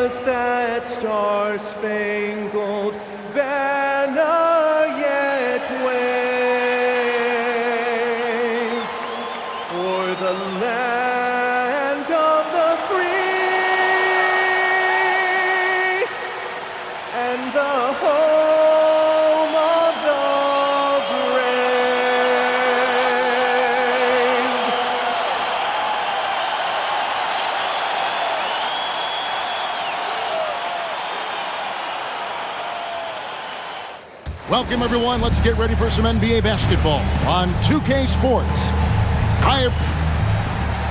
does that star-spangled banner yet wave o'er the land of the free and the home of the brave? Welcome, everyone. Let's get ready for some NBA basketball on 2K Sports. I am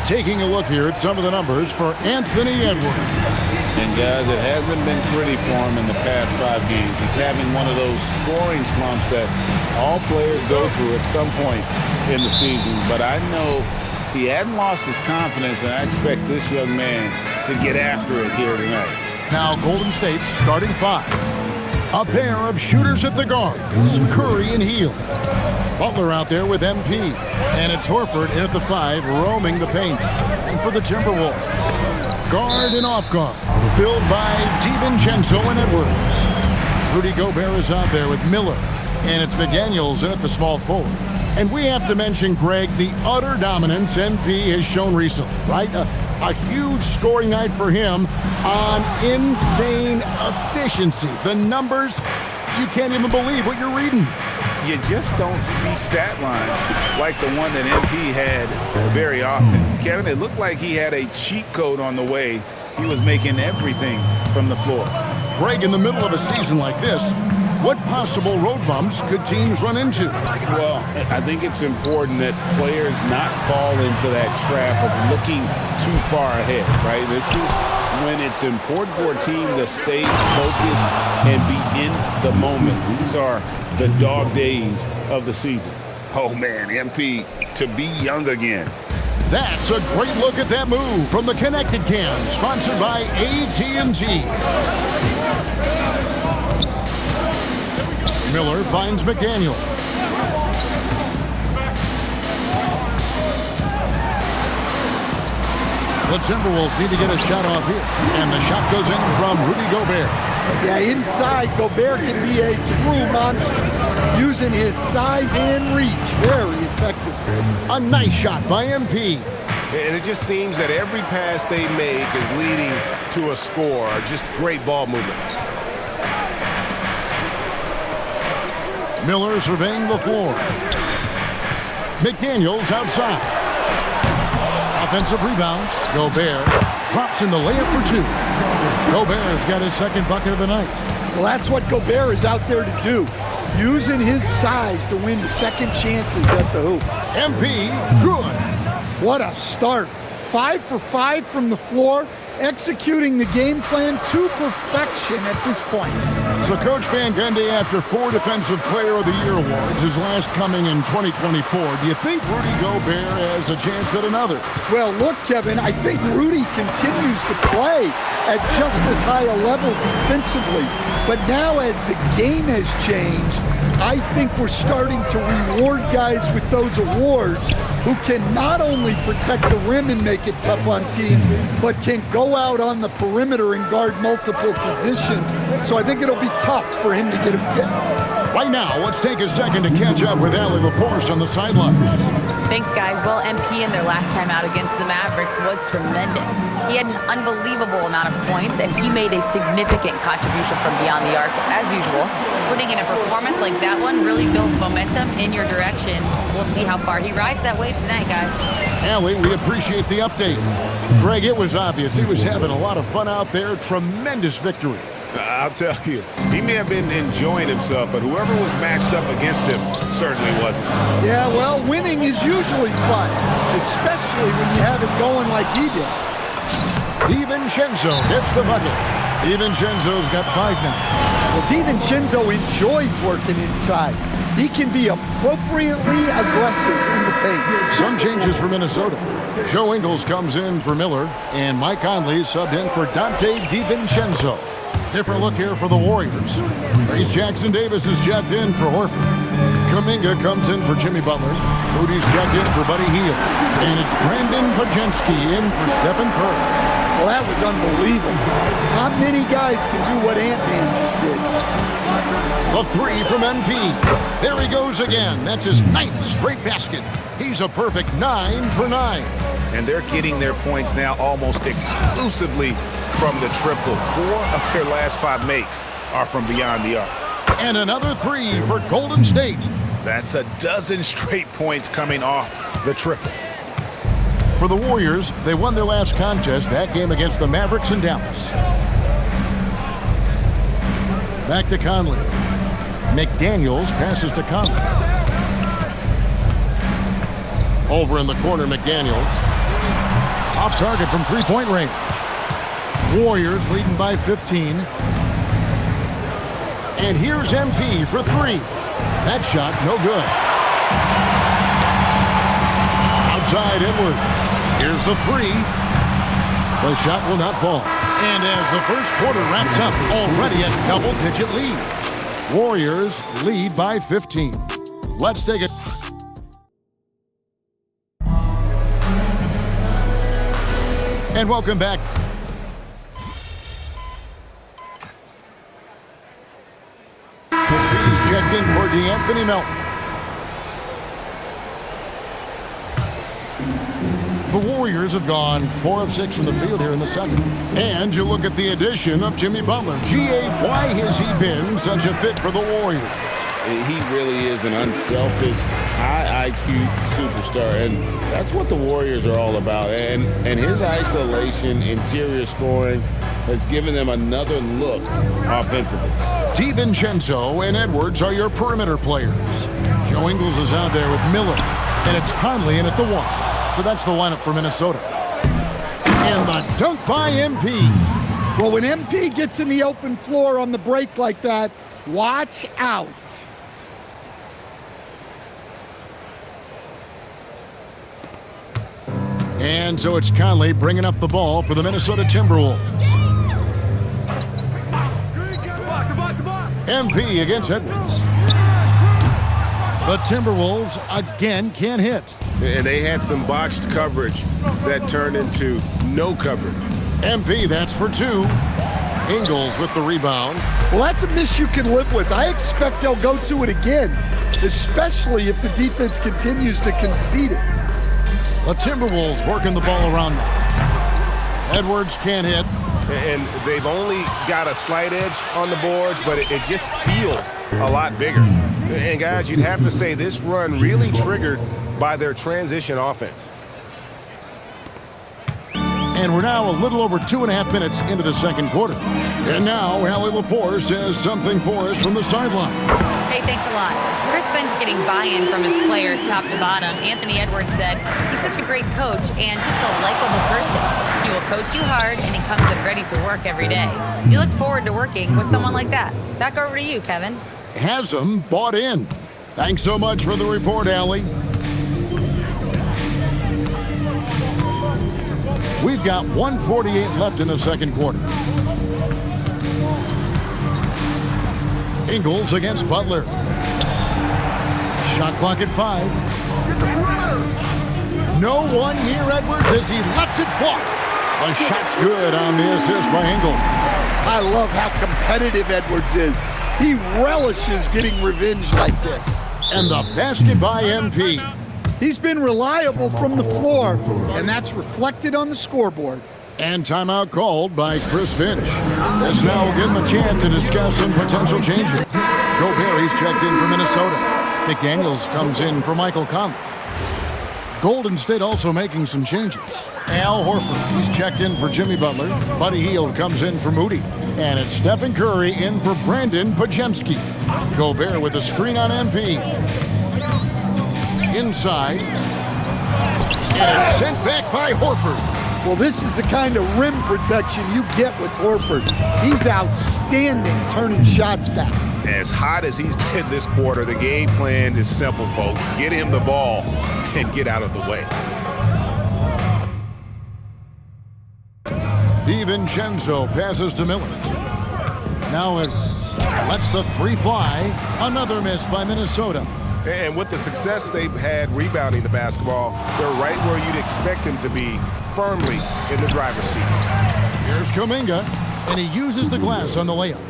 taking a look here at some of the numbers for Anthony Edwards. And, guys, it hasn't been pretty for him in the past 5 games. He's having one of those scoring slumps that all players go through at some point in the season. But I know he hadn't lost his confidence, and I expect this young man to get after it here tonight. Now, Golden State's starting five. A pair of shooters at the guards, Curry and Hield. Butler out there with MP. And it's Horford in at the 5, roaming the paint. And for the Timberwolves, guard and off guard, filled by DiVincenzo and Edwards. Rudy Gobert is out there with Miller. And it's McDaniels in at the small forward. And we have to mention, Greg, the utter dominance MP has shown recently, right? A huge scoring night for him on insane efficiency. The numbers, you can't even believe what you're reading. You just don't see stat lines like the one that MP had very often. Kevin, it looked like he had a cheat code on the way. He was making everything from the floor. Greg, in the middle of a season like this, what possible road bumps could teams run into? Well, I think it's important that players not fall into that trap of looking too far ahead, right? This is when it's important for a team to stay focused and be in the moment. These are the dog days of the season. Oh, man, MP to be young again. That's a great look at that move from the Connected Cam, sponsored by AT&T. Miller finds McDaniel. The Timberwolves need to get a shot off here. And the shot goes in from Rudy Gobert. Yeah, inside, Gobert can be a true monster, using his size and reach. Very effective. A nice shot by MP. And it just seems that every pass they make is leading to a score. Just great ball movement. Miller surveying the floor. McDaniels outside. Offensive rebound. Gobert drops in the layup for 2. Gobert's got his second bucket of the night. Well, that's what Gobert is out there to do, using his size to win second chances at the hoop. MP, good. What a start. 5 for 5 from the floor, executing the game plan to perfection at this point. So Coach Van Gundy, after 4 Defensive Player of the Year awards, his last coming in 2024, do you think Rudy Gobert has a chance at another? Well, look, Kevin, I think Rudy continues to play at just as high a level defensively. But now as the game has changed, I think we're starting to reward guys with those awards who can not only protect the rim and make it tough on teams, but can go out on the perimeter and guard multiple positions. So I think it'll be tough for him to get a fifth. Right now, let's take a second to catch up with Allie LaForce on the sidelines. Thanks, guys. Well, MP in their last time out against the Mavericks was tremendous. He had an unbelievable amount of points, and he made a significant contribution from beyond the arc, as usual. Putting in a performance like that one really builds momentum in your direction. We'll see how far he rides that wave tonight, guys. Allie, we appreciate the update. Greg, it was obvious. He was having a lot of fun out there. Tremendous victory. I'll tell you, he may have been enjoying himself, but whoever was matched up against him certainly wasn't. Yeah, well, winning is usually fun, especially when you have it going like he did. DiVincenzo hits the bucket. DiVincenzo's got 5 now. Well, DiVincenzo enjoys working inside. He can be appropriately aggressive in the paint. Some changes for Minnesota. Joe Ingles comes in for Miller, and Mike Conley subbed in for Dante DiVincenzo. Different look here for the Warriors. Trace Jackson-Davis is checked in for Horford. Kuminga comes in for Jimmy Butler. Moody's checked in for Buddy Hield. And it's Brandon Pajemski in for Stephen Curry. Well, that was unbelievable. Not many guys can do what Ant-Man just did. The three from MP. There he goes again. That's his 9th straight basket. He's a perfect 9 for 9. And they're getting their points now almost exclusively from the triple. 4 of their last 5 makes are from beyond the arc. And another 3 for Golden State. That's a dozen straight points coming off the triple. For the Warriors, they won their last contest, that game against the Mavericks in Dallas. Back to Conley. McDaniels passes to Conley. Over in the corner, McDaniels. Off target from three-point range. Warriors leading by 15. And here's MP for 3. That shot, no good. Outside Edwards. Here's the 3. The shot will not fall. And as the first quarter wraps up, already a double-digit lead. Warriors lead by 15. Let's take it. And welcome back. He's checked in for DeAnthony Melton. The Warriors have gone 4 of 6 from the field here in the second. And you look at the addition of Jimmy Butler. G.A., why has he been such a fit for the Warriors? He really is an unselfish, high IQ superstar, and that's what the Warriors are all about. And his isolation, interior scoring has given them another look offensively. DiVincenzo and Edwards are your perimeter players. Joe Ingles is out there with Miller, and it's Conley in at the 1. So that's the lineup for Minnesota. And the dunk by MP. Well, when MP gets in the open floor on the break like that, watch out. And so it's Conley bringing up the ball for the Minnesota Timberwolves. MP against Edwards. The Timberwolves again can't hit. And they had some botched coverage that turned into no coverage. MP, that's for 2. Ingles with the rebound. Well, that's a miss you can live with. I expect they'll go to it again, especially if the defense continues to concede it. The Timberwolves working the ball around now. Edwards can't hit. And they've only got a slight edge on the boards, but it just feels a lot bigger. And guys, you'd have to say this run really triggered by their transition offense. And we're now a little over 2.5 minutes into the second quarter. And now Allie LaForce says something for us from the sideline. Hey, thanks a lot. Chris Finch getting buy-in from his players top to bottom. Anthony Edwards said he's such a great coach and just a likable person. He will coach you hard and he comes in ready to work every day. You look forward to working with someone like that. Back over to you, Kevin. Has them bought in. Thanks so much for the report, Allie. We've got 1:48 left in the second quarter. Ingles against Butler. Shot clock at 5. No one near Edwards as he lets it fly. The shot's good on the assist by Ingles. I love how competitive Edwards is. He relishes getting revenge like this. And the basket by MP. He's been reliable from the floor, and that's reflected on the scoreboard. And timeout called by Chris Finch. This now will give him a chance to discuss some potential changes. Gobert, he's checked in for Minnesota. McDaniels comes in for Michael Conley. Golden State also making some changes. Al Horford, he's checked in for Jimmy Butler. Buddy Hield comes in for Moody. And it's Stephen Curry in for Brandon Pajemski. Gobert with a screen on MP. Inside. And it's sent back by Horford. Well, this is the kind of rim protection you get with Horford. He's outstanding turning shots back. As hot as he's been this quarter, the game plan is simple, folks. Get him the ball and get out of the way. DiVincenzo passes to Miller. Now Edwards lets the 3 fly. Another miss by Minnesota. And with the success they've had rebounding the basketball, they're right where you'd expect them to be, firmly in the driver's seat. Kuminga, and he uses the glass on the layup.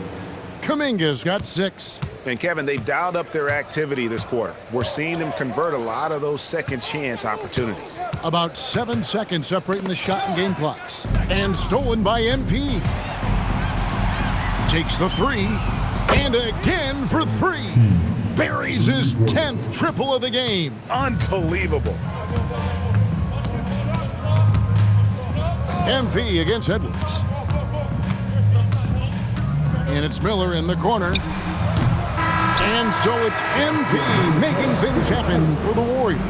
Kuminga's got 6. And Kevin, they've dialed up their activity this quarter. We're seeing them convert a lot of those second chance opportunities. About 7 seconds separating the shot and game clocks. And stolen by MP. Takes the 3, and again for 3. Buries his 10th triple of the game. Unbelievable. MP against Edwards. And it's Miller in the corner. And so it's MP making things happen for the Warriors.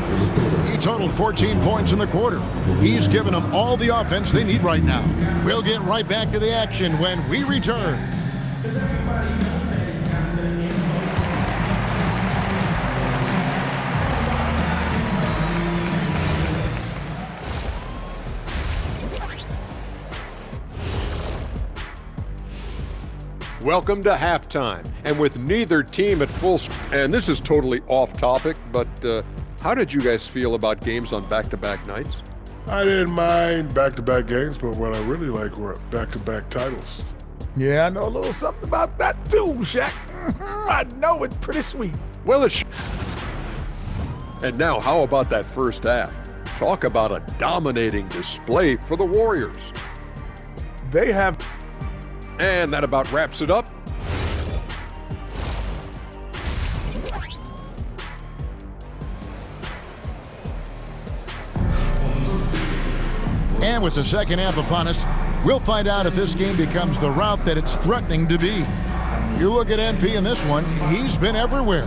He totaled 14 points in the quarter. He's given them all the offense they need right now. We'll get right back to the action when we return. Welcome to halftime, and with neither team at full and this is totally off topic, but how did you guys feel about games on back-to-back nights? I didn't mind back-to-back games, but what I really like were back-to-back titles. Yeah, I know a little something about that too, Shaq. I know it's pretty sweet. Well, and now how about that first half? Talk about a dominating display for the Warriors. They have... And that about wraps it up. And with the second half upon us, we'll find out if this game becomes the route that it's threatening to be. You look at MP in this one, he's been everywhere.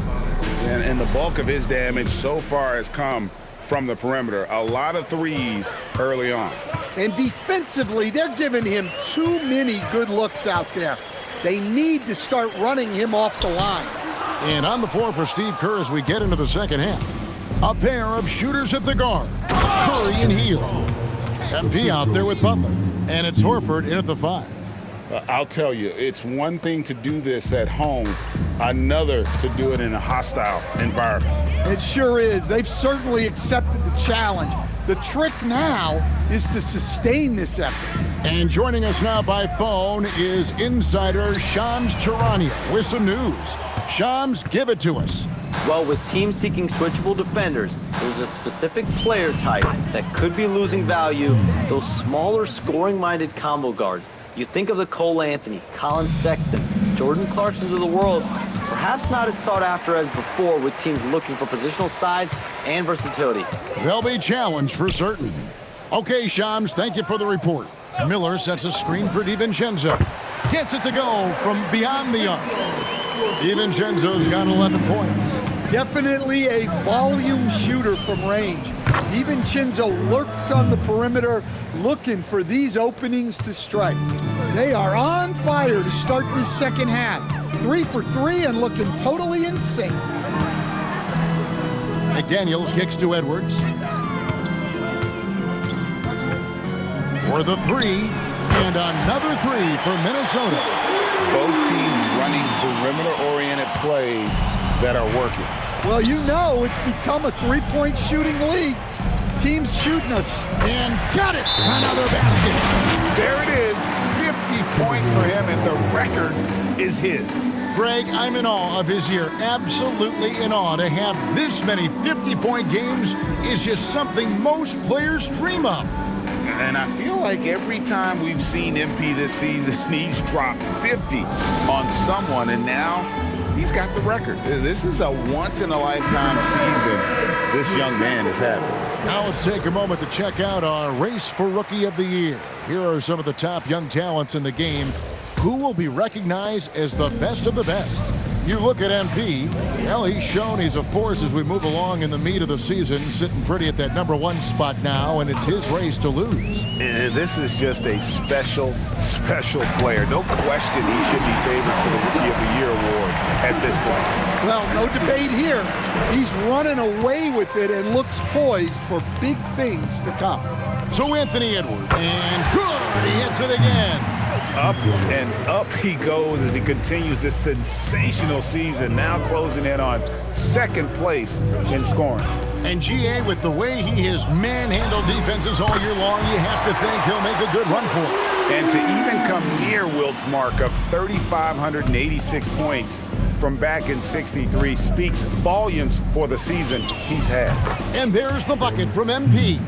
And the bulk of his damage so far has come from the perimeter. A lot of threes early on. And defensively, they're giving him too many good looks out there. They need to start running him off the line. And on the floor for Steve Kerr as we get into the second half. A pair of shooters at the guard, Curry and Hield. MP out there with Butler. And it's Horford in at the 5. I'll tell you, it's one thing to do this at home, another to do it in a hostile environment. It sure is. They've certainly accepted the challenge. The trick now is to sustain this effort. And joining us now by phone is insider Shams Charania with some news. Shams, give it to us. Well, with teams seeking switchable defenders, there's a specific player type that could be losing value, those smaller scoring-minded combo guards. You think of the Cole Anthony, Colin Sexton, Jordan Clarksons of the world, perhaps not as sought after as before with teams looking for positional size and versatility. They'll be challenged for certain. Okay, Shams, thank you for the report. Miller sets a screen for DiVincenzo. Gets it to go from beyond the arc. DiVincenzo's got 11 points. Definitely a volume shooter from range. DiVincenzo lurks on the perimeter looking for these openings to strike. They are on fire to start this second half. 3 for 3 and looking totally in sync. McDaniels kicks to Edwards. For the 3, and another 3 for Minnesota. Both teams running perimeter-oriented plays that are working. Well, you know it's become a three-point shooting league. Teams shooting us and got it. Another basket. There it is, 50 points for him, and the record is his. Greg, I'm in awe of his year. Absolutely in awe. To have this many 50-point games is just something most players dream of. And I feel like every time we've seen MP this season, he's dropped 50 on someone, and now he's got the record. This is a once-in-a-lifetime season this young man is having. Now let's take a moment to check out our race for Rookie of the Year. Here are some of the top young talents in the game who will be recognized as the best of the best. You look at MP, well, he's shown he's a force as we move along in the meat of the season, sitting pretty at that #1 spot now, and it's his race to lose. And this is just a special, special player. No question he should be favored for the Rookie of the Year award at this point. Well, no debate here. He's running away with it and looks poised for big things to come. So Anthony Edwards, and good, he hits it again. Up and up he goes as he continues this sensational season, now closing in on second place in scoring. And GA, with the way he has manhandled defenses all year long, you have to think he'll make a good run for it. And to even come near Wilt's mark of 3,586 points from back in '63 speaks volumes for the season he's had. And there's the bucket from MP.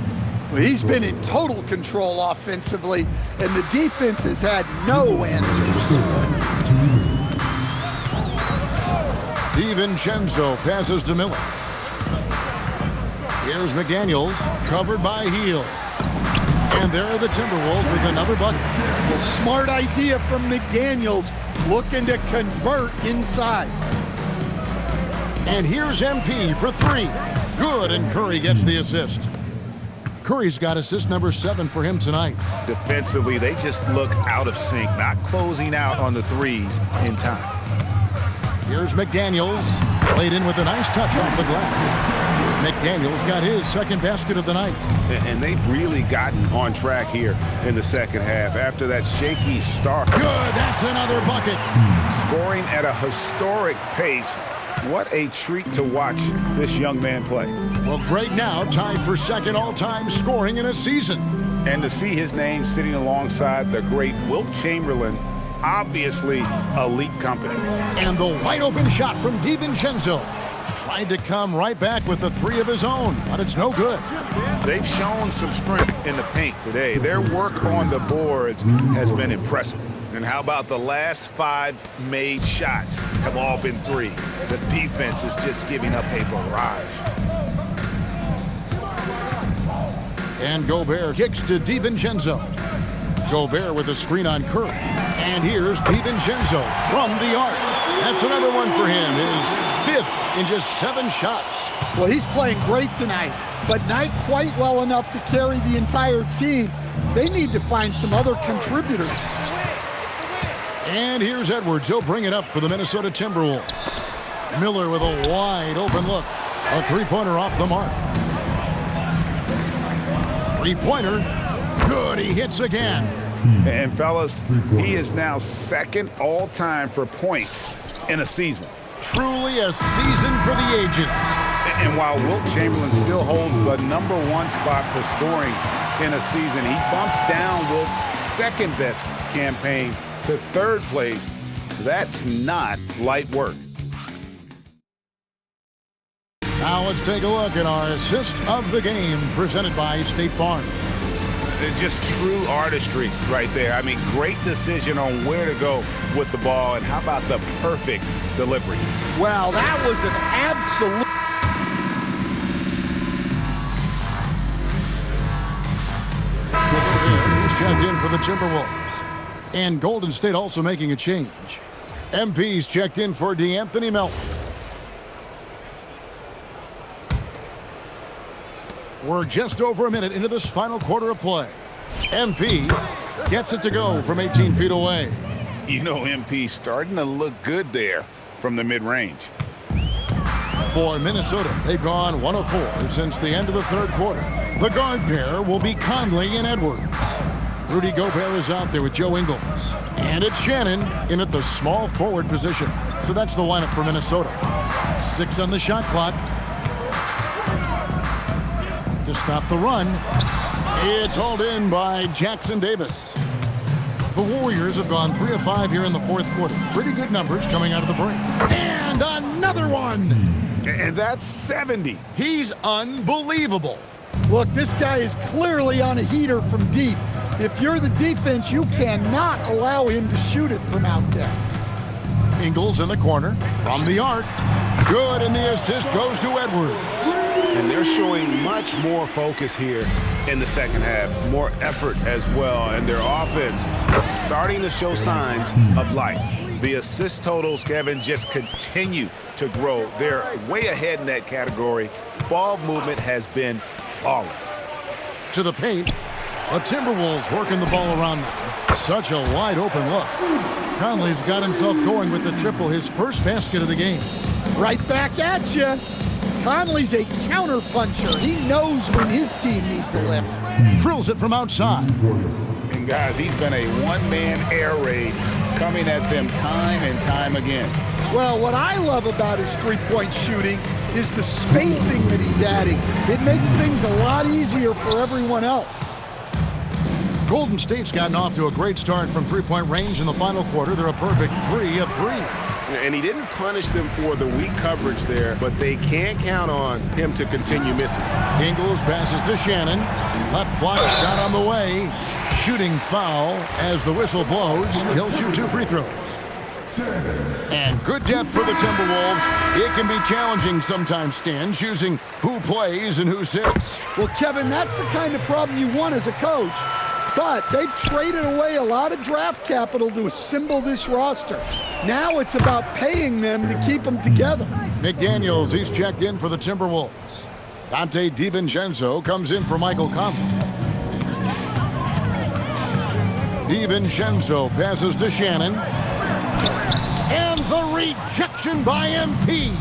Well, he's been in total control offensively, and the defense has had no answers. DiVincenzo passes to Miller. Here's McDaniels, covered by Heel. And there are the Timberwolves with another bucket. A smart idea from McDaniels, looking to convert inside. And here's MP for three. Good, and Curry gets the assist. Curry's got assist number 7 for him tonight. Defensively, they just look out of sync, not closing out on the threes in time. Here's McDaniels, played in with a nice touch off the glass. McDaniels got his second basket of the night. And they've really gotten on track here in the second half after that shaky start. Good, that's another bucket. Scoring at a historic pace. What a treat to watch this young man play. Well, great now, tied for second all-time scoring in a season. And to see his name sitting alongside the great Wilt Chamberlain, obviously elite company. And the wide-open shot from DiVincenzo. Tried to come right back with the 3 of his own, but it's no good. They've shown some strength in the paint today. Their work on the boards has been impressive. And how about the last 5 made shots have all been threes? The defense is just giving up a barrage. And Gobert kicks to DiVincenzo. Gobert with a screen on Curry. And here's DiVincenzo from the arc. That's another one for him. His 5th in just 7 shots. Well, he's playing great tonight, but not quite well enough to carry the entire team. They need to find some other contributors. And here's Edwards. He'll bring it up for the Minnesota Timberwolves. Miller with a wide open look. A three-pointer off the mark. Three-pointer. Good, he hits again. And fellas, he is now second all-time for points in a season. Truly a season for the ages. And while Wilt Chamberlain still holds the #1 spot for scoring in a season, he bumps down Wilt's second-best campaign to 3rd place. That's not light work. Now let's take a look at our assist of the game presented by State Farm. Just true artistry right there. I mean, great decision on where to go with the ball, and how about the perfect delivery? Well, that was an absolute... Checked in for the Timberwolves. And Golden State also making a change. MP's checked in for DeAnthony Melton. We're just over a minute into this final quarter of play. MP gets it to go from 18 feet away. You know, MP starting to look good there from the mid-range. For Minnesota, they've gone 1 of 4 since the end of the 3rd quarter. The guard pair will be Conley and Edwards. Rudy Gobert is out there with Joe Ingles. And it's Shannon in at the small forward position. So that's the lineup for Minnesota. 6 on the shot clock. To stop the run, it's hauled in by Jackson Davis. The Warriors have gone 3 of 5 here in the 4th quarter. Pretty good numbers coming out of the break. And another one! And that's 70. He's unbelievable. Look, this guy is clearly on a heater from deep. If you're the defense, you cannot allow him to shoot it from out there. Ingles in the corner, from the arc. Good, and the assist goes to Edwards. And they're showing much more focus here in the second half. More effort as well, and their offense starting to show signs of life. The assist totals, Kevin, just continue to grow. They're way ahead in that category. Ball movement has been flawless. To the paint. The Timberwolves working the ball around them. Such a wide open look. Conley's got himself going with the triple, his first basket of the game. Right back at you. Conley's a counter puncher. He knows when his team needs a lift. Drills it from outside. And guys, he's been a one-man air raid coming at them time and time again. Well, what I love about his three-point shooting is the spacing that he's adding. It makes things a lot easier for everyone else. Golden State's gotten off to a great start from three-point range in the final quarter. They're a perfect 3 of 3. And he didn't punish them for the weak coverage there, but they can't count on him to continue missing. Ingles passes to Shannon. Left block shot on the way. Shooting foul as the whistle blows. He'll shoot 2 free throws. And good depth for the Timberwolves. It can be challenging sometimes, Stan, choosing who plays and who sits. Well, Kevin, that's the kind of problem you want as a coach. But they've traded away a lot of draft capital to assemble this roster. Now it's about paying them to keep them together. McDaniels, he's checked in for the Timberwolves. Dante DiVincenzo comes in for Michael Conley. DiVincenzo passes to Shannon. And the rejection by MP.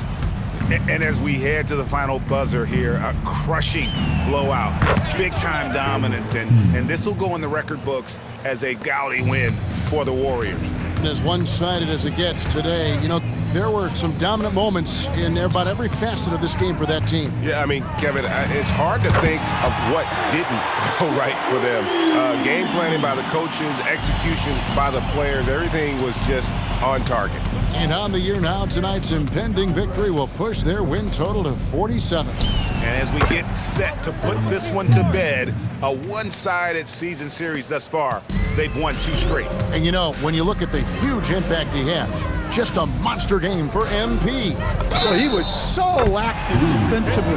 And as we head to the final buzzer here, a crushing blowout, big-time dominance, and this will go in the record books as a gaudy win for the Warriors. As one-sided as it gets today, you know, there were some dominant moments in about every facet of this game for that team. Yeah, I mean, Kevin, it's hard to think of what didn't go right for them. Game planning by the coaches, execution by the players, everything was just on target. And on the year now, tonight's impending victory will push their win total to 47. And as we get set to put this one to bed, a one-sided season series thus far, they've won 2 straight. And you know, when you look at the huge impact he had, just a monster game for MP. Well, he was so active defensively,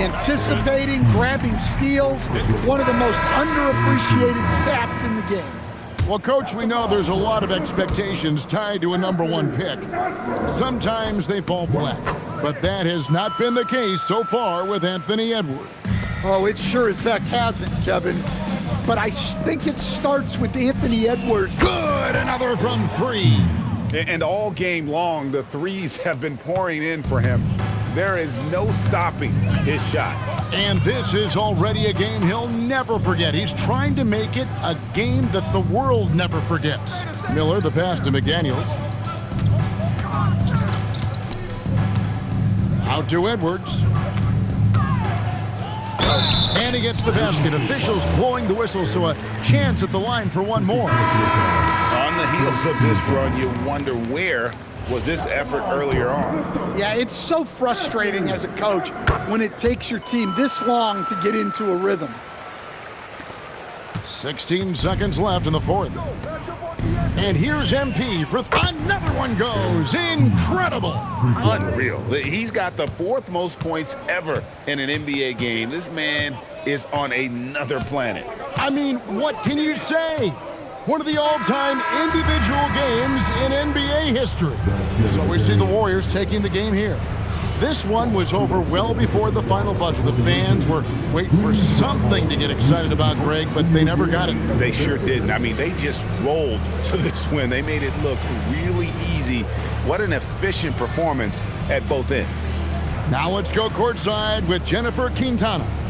anticipating, grabbing steals, one of the most underappreciated stats in the game. Well, Coach, we know there's a lot of expectations tied to a #1 pick. Sometimes they fall flat, but that has not been the case so far with Anthony Edwards. Oh, it sure as heck hasn't, Kevin. But I think it starts with Anthony Edwards. Good, another from 3. And all game long, the threes have been pouring in for him. There is no stopping his shot. And this is already a game he'll never forget. He's trying to make it a game that the world never forgets. Miller, the pass to McDaniels. Out to Edwards. And he gets the basket. Officials blowing the whistle, so a chance at the line for one more. On the heels of this run, you wonder where was this effort earlier on. Yeah, it's so frustrating as a coach when it takes your team this long to get into a rhythm. 16 seconds left in the fourth. And here's MP for another one goes. Incredible. Unreal. He's got the 4th most points ever in an NBA game. This man is on another planet. I mean, what can you say? One of the all-time individual games in NBA history. So we see the Warriors taking the game here. This one was over well before the final buzzer. The fans were waiting for something to get excited about, Greg, but they never got it. They sure didn't. I mean, they just rolled to this win. They made it look really easy. What an efficient performance at both ends. Now let's go courtside with Jennifer Quintana.